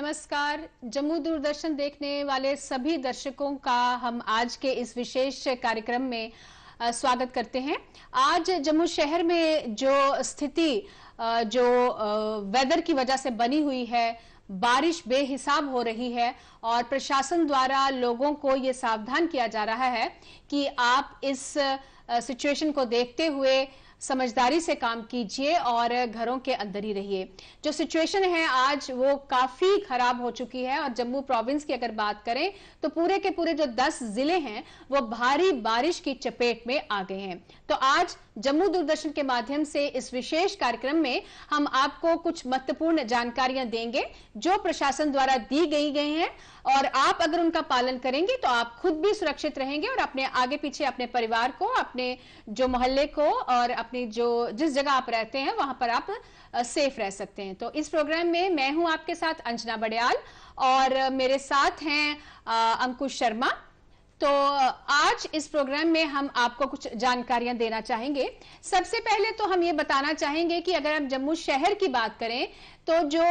नमस्कार। जम्मू दूरदर्शन देखने वाले सभी दर्शकों का हम आज के इस विशेष कार्यक्रम में स्वागत करते हैं। आज जम्मू शहर में जो स्थिति जो वेदर की वजह से बनी हुई है, बारिश बेहिसाब हो रही है और प्रशासन द्वारा लोगों को ये सावधान किया जा रहा है कि आप इस सिचुएशन को देखते हुए समझदारी से काम कीजिए और घरों के अंदर ही रहिए। जो सिचुएशन है आज वो काफी खराब हो चुकी है और जम्मू प्रोविंस की अगर बात करें तो पूरे के पूरे जो 10 जिले हैं वो भारी बारिश की चपेट में आ गए हैं। तो आज जम्मू दूरदर्शन के माध्यम से इस विशेष कार्यक्रम में हम आपको कुछ महत्वपूर्ण जानकारियां देंगे जो प्रशासन द्वारा दी गई हैं और आप अगर उनका पालन करेंगे तो आप खुद भी सुरक्षित रहेंगे और अपने आगे पीछे अपने परिवार को, अपने जो मोहल्ले को और अपनी जिस जगह आप रहते हैं वहां पर आप सेफ रह सकते हैं। तो इस प्रोग्राम में मैं हूं आपके साथ अंजना बड़याल और मेरे साथ हैं अंकुश शर्मा। तो आज इस प्रोग्राम में हम आपको कुछ जानकारियां देना चाहेंगे। सबसे पहले तो हम ये बताना चाहेंगे कि अगर आप जम्मू शहर की बात करें तो जो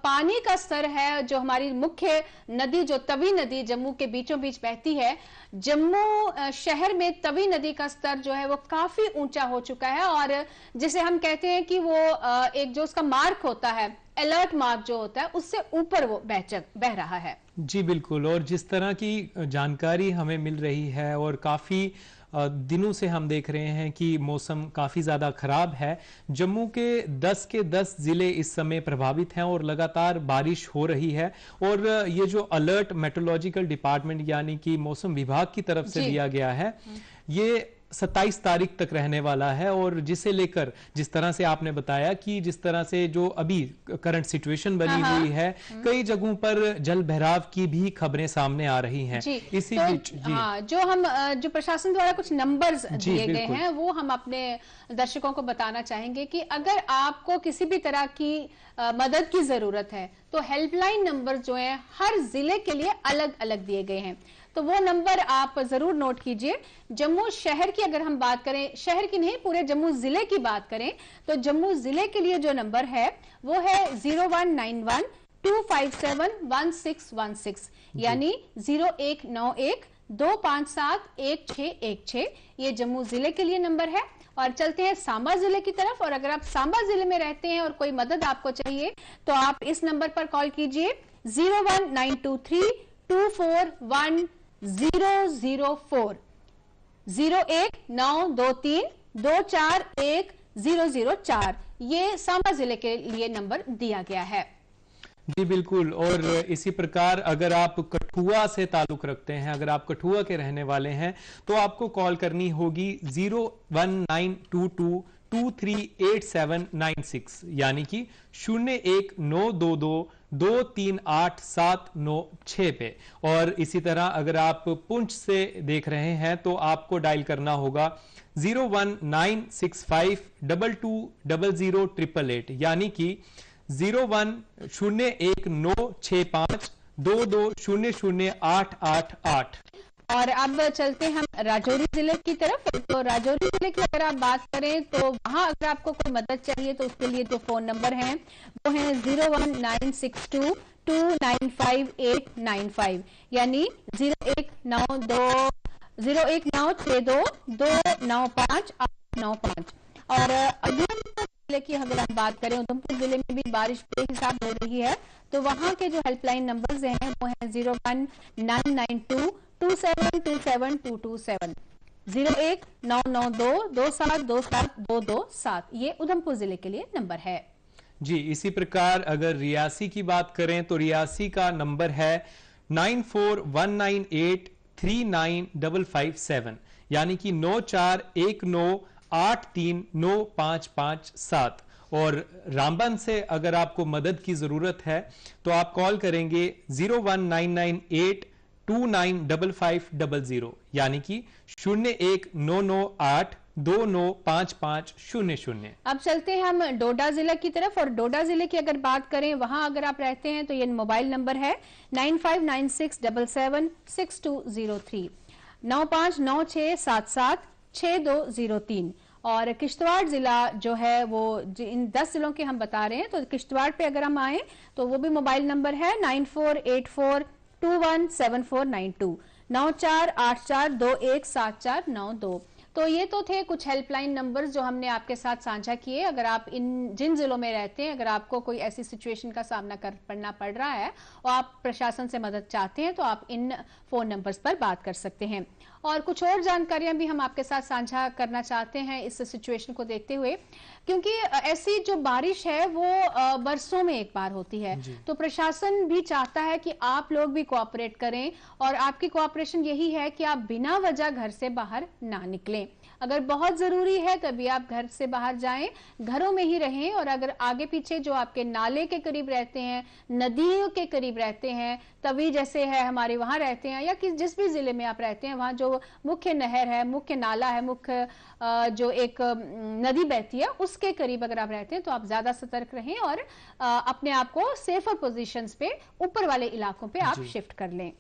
पानी का स्तर है, जो हमारी मुख्य नदी जो तवी नदी जम्मू के बीचों बीच बहती है, जम्मू शहर में तवी नदी का स्तर जो है वो काफी ऊंचा हो चुका है और जिसे हम कहते हैं कि वो एक जो उसका मार्क होता है, अलर्ट मार्क जो होता है, उससे ऊपर वो बह रहा है। जी बिल्कुल। और जिस तरह की जानकारी हमें मिल रही है और काफ़ी दिनों से हम देख रहे हैं कि मौसम काफ़ी ज़्यादा ख़राब है। जम्मू के 10 ज़िले इस समय प्रभावित हैं और लगातार बारिश हो रही है और ये जो अलर्ट मेट्रोलॉजिकल डिपार्टमेंट यानी कि मौसम विभाग की तरफ से दिया गया है, ये 27 तारीख तक रहने वाला है और जिसे लेकर जिस तरह से आपने बताया कि जिस तरह से जो अभी करंट सिचुएशन बनी हुई है, कई जगहों पर जल भराव की भी खबरें सामने आ रही हैं। इसी बीच जो प्रशासन द्वारा कुछ नंबर्स दिए गए हैं वो हम अपने दर्शकों को बताना चाहेंगे कि अगर आपको किसी भी तरह की मदद की जरूरत है तो हेल्पलाइन नंबर जो है हर जिले के लिए अलग अलग दिए गए हैं, तो वो नंबर आप जरूर नोट कीजिए। जम्मू शहर की अगर हम बात करें, शहर की नहीं पूरे जम्मू जिले की बात करें तो जम्मू जिले के लिए जो नंबर है वो है 0191 257 1616 यानी 0191 257 1616। ये जम्मू जिले के लिए नंबर है। और चलते हैं सांबा जिले की तरफ। और अगर आप सांबा जिले में रहते हैं और कोई मदद आपको चाहिए तो आप इस नंबर पर कॉल कीजिए 01923 241 004 01923 241 004। ये सांबा जिले के लिए नंबर दिया गया है। जी बिल्कुल। और इसी प्रकार अगर आप कठुआ से ताल्लुक रखते हैं, अगर आप कठुआ के रहने वाले हैं तो आपको कॉल करनी होगी 01922 238796 यानी कि 01922 238 पे। और इसी तरह अगर आप पुंछ से देख रहे हैं तो आपको डायल करना होगा 01965 2200 यानी कि 0101965 22008888। और अब चलते हैं हम राजौरी जिले की तरफ। तो राजौरी जिले की अगर आप बात करें तो वहां अगर आपको कोई मदद चाहिए तो उसके लिए जो फोन नंबर हैं वो है 01962 295895 यानी 01962 295 895। और उधमपुर जिले की अगर हम बात करें, उधमपुर जिले में भी बारिश बेहिसाब हो रही है तो वहां के जो हेल्पलाइन नंबर्स हैं वो है 01992 2727227 01992 2727227। ये उधमपुर जिले के लिए नंबर है। जी इसी प्रकार अगर रियासी की बात करें तो रियासी का नंबर है 9419839557 यानी कि 9419839557। और रामबन से अगर आपको मदद की जरूरत है तो आप कॉल करेंगे 01998 295500 यानी कि 01998 295500। अब चलते हैं हम डोडा जिला की तरफ। और डोडा जिले की अगर बात करें वहां अगर आप रहते हैं तो ये मोबाइल नंबर है 9596776203 9596776203। और किश्तवाड़ जिला जो है वो इन 10 जिलों के हम बता रहे हैं। तो किश्तवाड़ पे अगर हम आए तो वो भी मोबाइल नंबर है 9484217492 9484217492। तो ये तो थे कुछ हेल्पलाइन नंबर्स जो हमने आपके साथ साझा किए। अगर आप जिन जिलों में रहते हैं, अगर आपको कोई ऐसी सिचुएशन का सामना करना पड़ रहा है और आप प्रशासन से मदद चाहते हैं तो आप इन फोन नंबर्स पर बात कर सकते हैं। और कुछ और जानकारियां भी हम आपके साथ साझा करना चाहते हैं इस सिचुएशन को देखते हुए, क्योंकि ऐसी जो बारिश है वो बरसों में एक बार होती है। तो प्रशासन भी चाहता है कि आप लोग भी कोऑपरेट करें, और आपकी कोऑपरेशन यही है कि आप बिना वजह घर से बाहर ना निकलें। अगर बहुत जरूरी है तभी आप घर से बाहर जाएं, घरों में ही रहें। और अगर आगे पीछे जो आपके नाले के करीब रहते हैं, नदियों के करीब रहते हैं, तवी जैसे है हमारे वहां रहते हैं, या जिस भी जिले में आप रहते हैं वहां जो मुख्य नहर है, मुख्य नाला है, मुख्य जो एक नदी बहती है उसके करीब अगर आप रहते हैं तो आप ज्यादा सतर्क रहें और अपने आप को सेफर पोजीशंस पे, ऊपर वाले इलाकों पे आप शिफ्ट कर लें।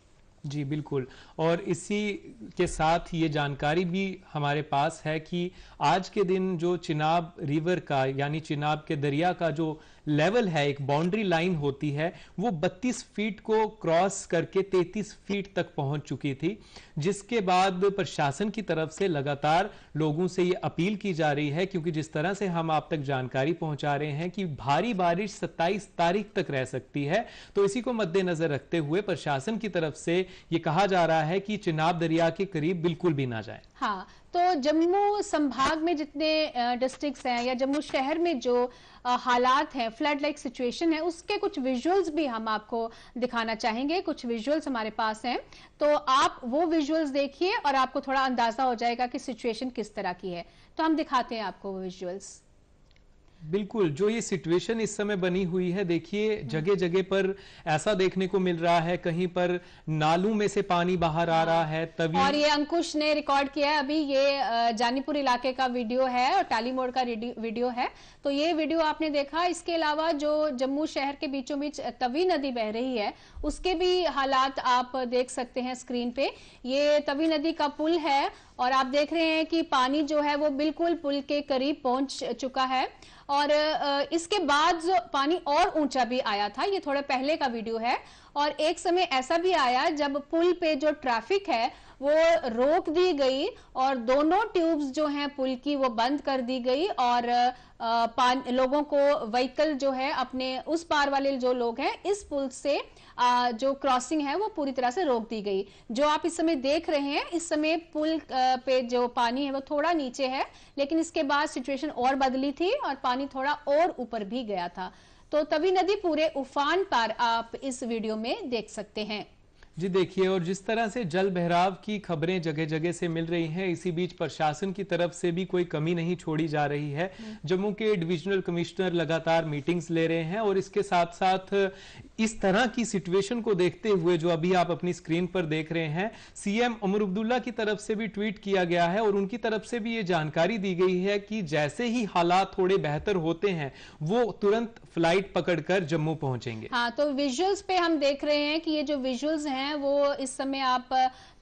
जी बिल्कुल। और इसी के साथ ये जानकारी भी हमारे पास है कि आज के दिन जो चिनाब रिवर का यानी चिनाब के दरिया का जो लेवल है, एक बाउंड्री लाइन होती है, वो 32 फीट को क्रॉस करके 33 फीट तक पहुंच चुकी थी, जिसके बाद प्रशासन की तरफ से लगातार लोगों से ये अपील की जा रही है, क्योंकि जिस तरह से हम आप तक जानकारी पहुंचा रहे हैं कि भारी बारिश 27 तारीख तक रह सकती है। तो इसी को मद्देनजर रखते हुए प्रशासन की तरफ से ये कहा जा रहा है कि चिनाब दरिया के करीब बिल्कुल भी ना जाए। हाँ, तो जम्मू संभाग में जितने डिस्ट्रिक्ट्स हैं या जम्मू शहर में जो हालात हैं, फ्लड लाइक सिचुएशन है, उसके कुछ विजुअल्स भी हम आपको दिखाना चाहेंगे। कुछ विजुअल्स हमारे पास हैं, तो आप वो विजुअल्स देखिए और आपको थोड़ा अंदाजा हो जाएगा कि सिचुएशन किस तरह की है। तो हम दिखाते हैं आपको वो विजुअल्स। बिल्कुल, जो ये सिचुएशन इस समय बनी हुई है, देखिए जगह जगह पर ऐसा देखने को मिल रहा है, कहीं पर नालों में से पानी बाहर आ रहा है तभी। और ये अंकुश ने रिकॉर्ड किया है अभी, ये जानीपुर इलाके का वीडियो है और टाली मोड़ का वीडियो है। तो ये वीडियो आपने देखा। इसके अलावा जो जम्मू शहर के बीचों बीच तवी नदी बह रही है, उसके भी हालात आप देख सकते हैं स्क्रीन पे। ये तवी नदी का पुल है और आप देख रहे हैं कि पानी जो है वो बिल्कुल पुल के करीब पहुंच चुका है। और इसके बाद जो पानी और ऊंचा भी आया था, ये थोड़े पहले का वीडियो है। और एक समय ऐसा भी आया जब पुल पे जो ट्रैफिक है वो रोक दी गई और दोनों ट्यूब्स जो हैं पुल की वो बंद कर दी गई, और लोगों को, व्हीकल जो है अपने उस पार वाले जो लोग हैं, इस पुल से जो क्रॉसिंग है वो पूरी तरह से रोक दी गई। जो आप इस समय देख रहे हैं, इस समय पुल पे जो पानी है वो थोड़ा नीचे है, लेकिन इसके बाद सिचुएशन और बदली थी और पानी थोड़ा और ऊपर भी गया था। तो तवी नदी पूरे उफान पर आप इस वीडियो में देख सकते हैं। जी देखिए, और जिस तरह से जल बहराव की खबरें जगह जगह से मिल रही हैं, इसी बीच प्रशासन की तरफ से भी कोई कमी नहीं छोड़ी जा रही है। जम्मू के डिविजनल कमिश्नर लगातार मीटिंग्स ले रहे हैं और इसके साथ साथ इस तरह की सिचुएशन को देखते हुए जो अभी आप अपनी स्क्रीन पर देख रहे हैं, सीएम उमर अब्दुल्ला की तरफ से भी ट्वीट किया गया है और उनकी तरफ से भी ये जानकारी दी गई है कि जैसे ही हालात थोड़े बेहतर होते हैं वो तुरंत फ्लाइट पकड़कर जम्मू पहुंचेंगे। हाँ, तो विजुअल्स पे हम देख रहे हैं कि ये जो विजुअल्स हैं वो इस समय आप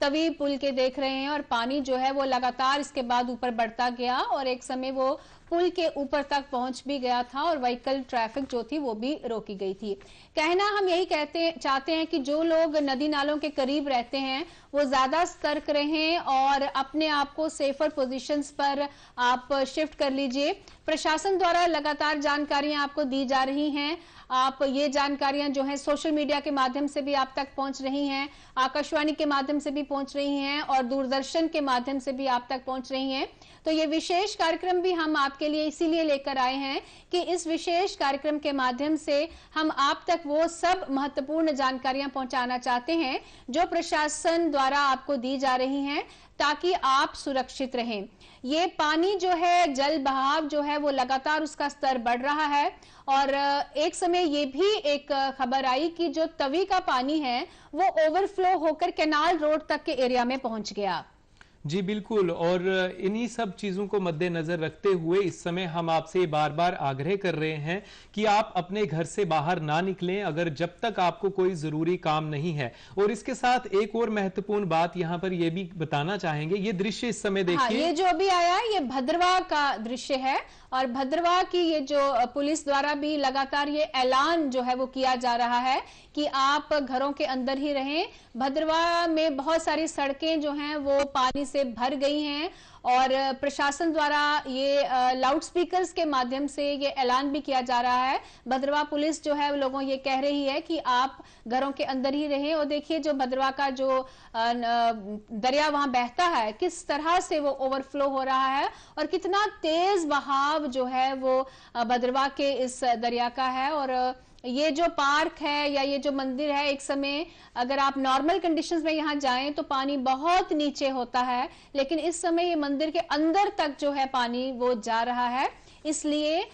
तवी पुल के देख रहे हैं और पानी जो है वो लगातार इसके बाद ऊपर बढ़ता गया और एक समय वो पुल के ऊपर तक पहुंच भी गया था और व्हीकल ट्रैफिक जो थी वो भी रोकी गई थी। कहना हम यही चाहते हैं कि जो लोग नदी नालों के करीब रहते हैं वो ज्यादा सतर्क रहें और अपने आप को सेफर पोजीशंस पर आप शिफ्ट कर लीजिए। प्रशासन द्वारा लगातार जानकारियां आपको दी जा रही हैं। आप ये जानकारियां जो है सोशल मीडिया के माध्यम से भी आप तक पहुंच रही हैं, आकाशवाणी के माध्यम से भी पहुंच रही हैं और दूरदर्शन के माध्यम से भी आप तक पहुंच रही हैं। तो ये विशेष कार्यक्रम भी हम आपके लिए इसीलिए लेकर आए हैं कि इस विशेष कार्यक्रम के माध्यम से हम आप तक वो सब महत्वपूर्ण जानकारियां पहुंचाना चाहते हैं जो प्रशासन द्वारा आपको दी जा रही हैं, ताकि आप सुरक्षित रहें। ये पानी जो है, जल बहाव जो है वो लगातार उसका स्तर बढ़ रहा है और एक समय ये भी एक खबर आई कि जो तवी का पानी है वो ओवरफ्लो होकर कैनाल रोड तक के एरिया में पहुंच गया। जी बिल्कुल, और इन्हीं सब चीजों को मद्देनजर रखते हुए इस समय हम आपसे बार बार आग्रह कर रहे हैं कि आप अपने घर से बाहर ना निकलें अगर जब तक आपको कोई जरूरी काम नहीं है। और इसके साथ एक और महत्वपूर्ण बात यहां पर यह भी बताना चाहेंगे, ये दृश्य इस समय हाँ, देखिए। ये जो अभी आया है ये भद्रवाह का दृश्य है और भद्रवाह की ये जो पुलिस द्वारा भी लगातार ये ऐलान जो है वो किया जा रहा है कि आप घरों के अंदर ही रहें। भद्रवाह में बहुत सारी सड़कें जो हैं वो पानी से भर गई हैं और प्रशासन द्वारा ये लाउड स्पीकर्स के माध्यम से ये ऐलान भी किया जा रहा है। भद्रवाह पुलिस जो है लोगों ये कह रही है कि आप घरों के अंदर ही रहें। और देखिए जो भद्रवाह का जो दरिया वहां बहता है किस तरह से वो ओवरफ्लो हो रहा है और कितना तेज बहाव जो है वो भद्रवाह के इस दरिया का है। और ये जो पार्क है या ये जो मंदिर है, एक समय अगर आप नॉर्मल कंडीशंस में यहाँ जाएं तो पानी बहुत नीचे होता है, लेकिन इस समय ये मंदिर के अंदर तक जो है पानी वो जा रहा है। इसलिए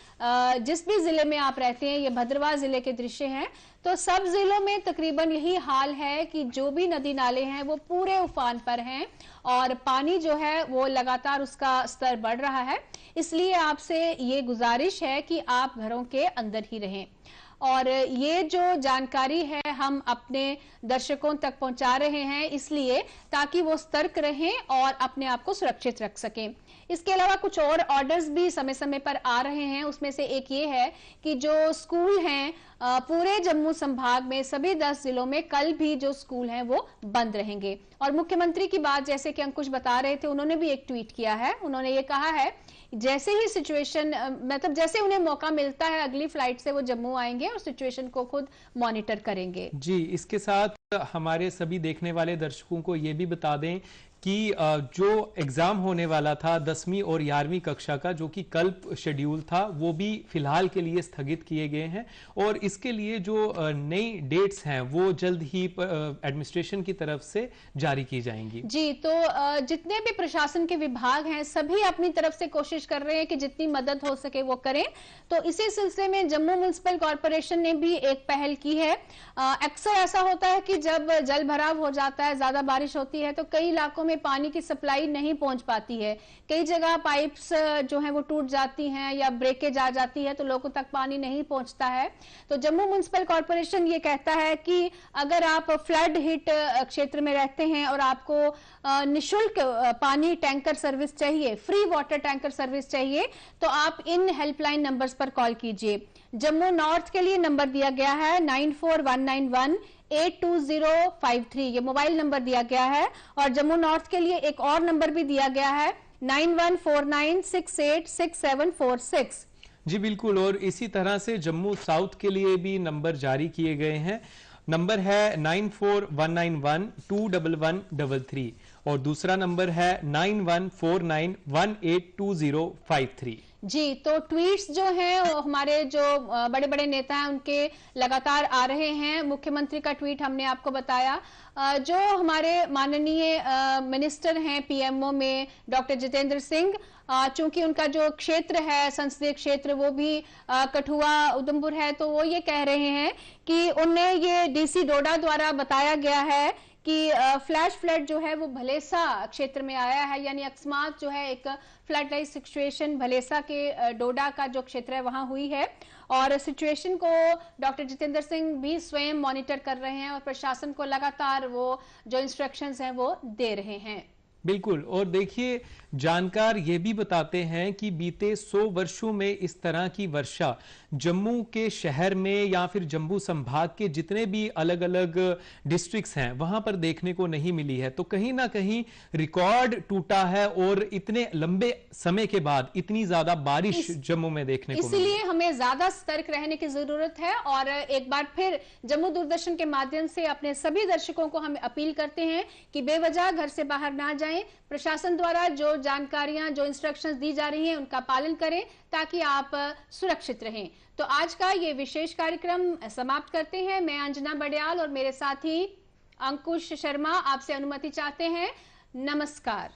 जिस भी जिले में आप रहते हैं, ये भद्रवाह जिले के दृश्य हैं, तो सब जिलों में तकरीबन यही हाल है कि जो भी नदी नाले हैं वो पूरे उफान पर हैं और पानी जो है वो लगातार उसका स्तर बढ़ रहा है। इसलिए आपसे ये गुजारिश है कि आप घरों के अंदर ही रहें। और ये जो जानकारी है हम अपने दर्शकों तक पहुंचा रहे हैं इसलिए ताकि वो सतर्क रहें और अपने आप को सुरक्षित रख सकें। इसके अलावा कुछ और ऑर्डर्स भी समय समय पर आ रहे हैं। उसमें से एक ये है कि जो स्कूल हैं पूरे जम्मू संभाग में सभी 10 जिलों में कल भी जो स्कूल हैं वो बंद रहेंगे। और मुख्यमंत्री की बात जैसे कि अंकुश बता रहे थे, उन्होंने भी एक ट्वीट किया है। उन्होंने ये कहा है जैसे ही सिचुएशन मतलब जैसे उन्हें मौका मिलता है अगली फ्लाइट से वो जम्मू आएंगे और सिचुएशन को खुद मॉनिटर करेंगे। जी, इसके साथ हमारे सभी देखने वाले दर्शकों को ये भी बता दें कि जो एग्जाम होने वाला था 10वीं और 11वीं कक्षा का, जो कि कल शेड्यूल था, वो भी फिलहाल के लिए स्थगित किए गए हैं और इसके लिए जो नई डेट्स हैं वो जल्द ही एडमिनिस्ट्रेशन की तरफ से जारी की जाएंगी। जी, तो जितने भी प्रशासन के विभाग हैं सभी अपनी तरफ से कोशिश कर रहे हैं कि जितनी मदद हो सके वो करें। तो इसी सिलसिले में जम्मू म्युनिसिपल कॉर्पोरेशन ने भी एक पहल की है। अक्सर ऐसा होता है कि जब जल भराव हो जाता है, ज्यादा बारिश होती है, तो कई इलाकों में पानी की सप्लाई नहीं पहुंच पाती है। कई जगह पाइप्स जो हैं वो टूट जाती हैं या ब्रेकेज आ जाती है तो लोगों तक पानी नहीं पहुंचता है। तो जम्मू म्युनिसिपल कॉर्पोरेशन ये कहता है कि अगर आप फ्लड हिट क्षेत्र में रहते हैं और आपको निशुल्क पानी टैंकर सर्विस चाहिए, फ्री वाटर टैंकर सर्विस चाहिए, तो आप इन हेल्पलाइन नंबर्स पर कॉल कीजिए। जम्मू नॉर्थ के लिए नंबर दिया गया है 9419182053, ये मोबाइल नंबर दिया गया है। और जम्मू नॉर्थ के लिए एक और नंबर भी दिया गया है 9149686746। जी बिल्कुल, और इसी तरह से जम्मू साउथ के लिए भी नंबर जारी किए गए हैं। नंबर है 9419121133 और दूसरा नंबर है 9149182053। जी, तो ट्वीट्स जो हैं हमारे जो बड़े बड़े नेता हैं उनके लगातार आ रहे हैं। मुख्यमंत्री का ट्वीट हमने आपको बताया। जो हमारे माननीय मिनिस्टर हैं पीएमओ में डॉक्टर जितेंद्र सिंह, चूंकि उनका जो क्षेत्र है संसदीय क्षेत्र वो भी कठुआ उधमपुर है, तो वो ये कह रहे हैं कि उन्हें ये डीसी डोडा द्वारा बताया गया है कि फ्लैश फ्लड जो है वो भलेसा क्षेत्र में आया है, यानी अकस्मात जो है एक फ्लड लाइक सिचुएशन भलेसा के डोडा का जो क्षेत्र है वहां हुई है। और सिचुएशन को डॉक्टर जितेंद्र सिंह भी स्वयं मॉनिटर कर रहे हैं और प्रशासन को लगातार वो जो इंस्ट्रक्शंस हैं वो दे रहे हैं। बिल्कुल, और देखिए जानकार ये भी बताते हैं कि बीते 100 वर्षों में इस तरह की वर्षा जम्मू के शहर में या फिर जम्मू संभाग के जितने भी अलग अलग डिस्ट्रिक्ट्स हैं वहां पर देखने को नहीं मिली है। तो कहीं ना कहीं रिकॉर्ड टूटा है और इतने लंबे समय के बाद इतनी ज्यादा बारिश जम्मू में देखने को मिली। इसीलिए हमें ज्यादा सतर्क रहने की जरूरत है। और एक बार फिर जम्मू दूरदर्शन के माध्यम से अपने सभी दर्शकों को हम अपील करते हैं कि बेवजह घर से बाहर ना जाएं। प्रशासन द्वारा जो जानकारियां जो इंस्ट्रक्शंस दी जा रही हैं उनका पालन करें ताकि आप सुरक्षित रहें। तो आज का ये विशेष कार्यक्रम समाप्त करते हैं। मैं अंजना बड़याल और मेरे साथी अंकुश शर्मा आपसे अनुमति चाहते हैं। नमस्कार।